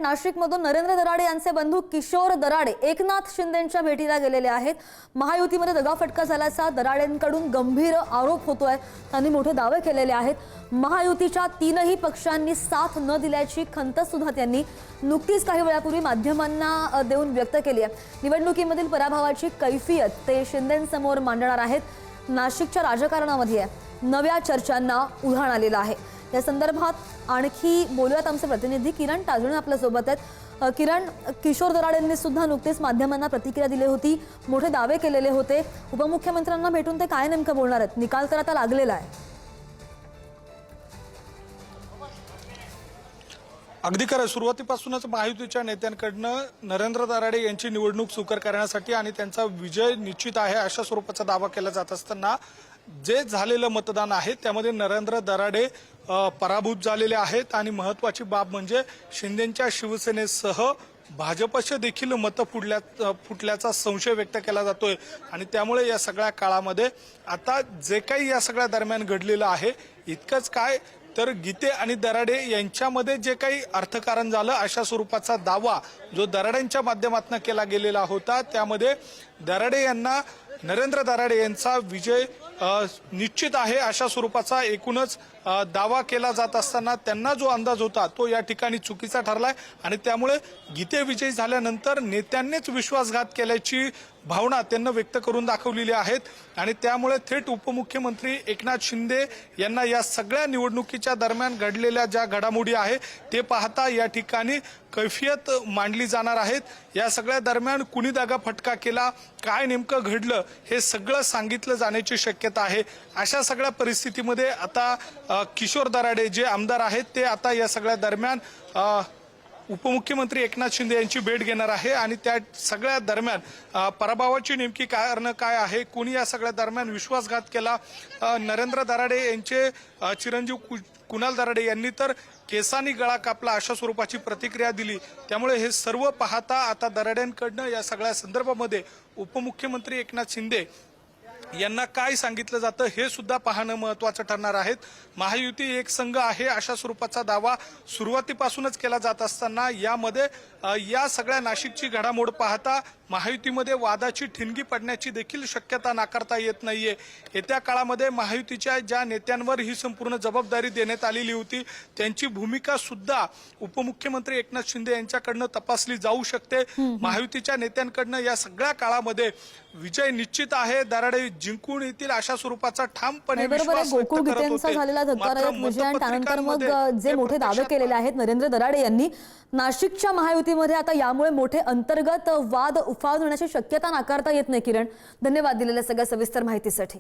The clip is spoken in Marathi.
नाशिकमधून नरेंद्र दराडे यांचे बंधू किशोर दराडे एकनाथ शिंदेंच्या भेटीला गेलेले आहेत। महायुतीमध्ये दगाफटका झाल्याचा दराडेंकडून गंभीर आरोप होतोय। त्यांनी मोठे दावे केलेले आहेत। महायुतीच्या तीनही पक्षांनी साथ न दिल्याची खंत सुद्धा त्यांनी नुकतीच काही वेळापूर्वी माध्यमांना देऊन व्यक्त केली आहे। निवडणुकीमधील पराभवाची कैफियत ते शिंदेंसमोर मांडणार आहेत। नाशिकच्या राजकारणामध्ये नव्या चर्चांना उधाण आलेलं आहे। या संदर्भात आणखी बोलूयात आमचे प्रतिनिधी किरण ताजणे आपल्या सोबत आहेत। किरण, किशोर दराडेंनी सुद्धा नुकतेच माध्यमांना प्रतिक्रिया दिली होती, मोठे दावे केलेले होते। उपमुख्यमंत्र्यांना भेटून ते काय नेमकं बोलणार आहेत? निकाल तर आता लागलेला आहे। अगदी खरं, सुरुवातीपासूनच महायुतीच्या नेत्यांकडनं नरेंद्र दराडे यांची निवडणूक सुकर करण्यासाठी आणि त्यांचा विजय निश्चित आहे अशा स्वरूपाचा दावा केला जात असताना जे झालेलं मतदान आहे त्यामध्ये नरेंद्र दराडे पराभूत झालेले आहेत आणि महत्त्वाची बाब म्हणजे शिंदेंच्या शिवसेनेसह भाजपचे देखील मतं फुटल्याचा संशय व्यक्त केला जातोय। आणि त्यामुळे या सगळ्या काळामध्ये आता जे काही या सगळ्या दरम्यान घडलेलं आहे, इतकंच काय तर गीते आणि दराडे यांच्यामध्ये जे काही अर्थकारण झालं अशा स्वरूपाचा दावा जो दराडेंच्या माध्यमातून केला गेलेला होता, त्यामध्ये दराडे यांना नरेंद्र दराडे यांचा विजय निश्चित आहे अशा स्वरूपाचा एकूणच दावा केला जात असताना त्यांना जो अंदाज होता तो या ठिकाणी चुकीचा ठरलाय। आणि त्यामुळे गीते विजयी झाल्यानंतर नेत्यांनीच विश्वासघात केल्याची भावना त्यांना व्यक्त करून दाखवलेली आहेत। आणि त्यामुळे थेट उपमुख्यमंत्री एकनाथ शिंदे यांना या सगळ्या निवडणुकीच्या दरम्यान घडलेल्या ज्या घडामोडी आहे ते पाहता या ठिकाणी कैफियत मांडली जाणार आहेत। या सगळ्या दरम्यान कुणी दगाफटका केला, काय नेमकं घडलं हे सगळं सांगितलं जाण्याची शक्यता आहे। अशा सगळ्या परिस्थितीमध्ये आता किशोर दराडे जे आमदार आहेत ते आता या सगळ्या दरम्यान उपमुख्यमंत्री एकनाथ शिंदे यांची भेट घेणार आहे। आणि त्या सगळ्या दरम्यान पराभवाची नेमकी कारण काय आहे, कोणी या सगळ्या दरम्यान विश्वासघात केला, नरेंद्र दराडे यांचे चिरंजीव कुणाल दराडे यांनी तर केसांनी गळा कापला अशा स्वरूपाची प्रतिक्रिया दिली। त्यामुळे हे सर्व पाहता आता दराडेंकडनं या सगळ्या संदर्भामध्ये उपमुख्यमंत्री एकनाथ शिंदे यांना काय सांगितलं जातं हे सुद्धा पाहणं महत्त्वाचं ठरणार आहे। महायुती एक संघ आहे अशा स्वरूपाचा दावा सुरुवातीपासूनच केला जात असताना यामध्ये या सगळ्या नाशिकची घडामोड पाहता महायुतीमध्ये वादाची ठिणगी पडण्याची देखील शक्यता नाकारता येत नाहीये। येत्या काळामध्ये महायुतीच्या ज्या नेत्यांवर ही संपूर्ण जबाबदारी देण्यात आलेली होती त्यांची भूमिका सुद्धा उपमुख्यमंत्री एकनाथ शिंदे यांच्याकडनं तपासली जाऊ शकते। महायुतीच्या नेत्यांकडनं या सगळ्या काळामध्ये विजय निश्चित आहे, दराडे जिंकून येतील अशा स्वरूपाचा ठामपणे विश्वास व्यक्त करत होते। झालेला धक्कादायक विजय आणि त्यानंतर मग जे मोठे दावे केलेले आहेत नरेंद्र दराडे यांनी, नाशिकच्या महायुतीमध्ये आता यामुळे मोठे अंतर्गत वाद उफाळण्याची शक्यता नाकारता येत नाही। किरण, धन्यवाद दिलेल्या सगळ्या सविस्तर माहितीसाठी।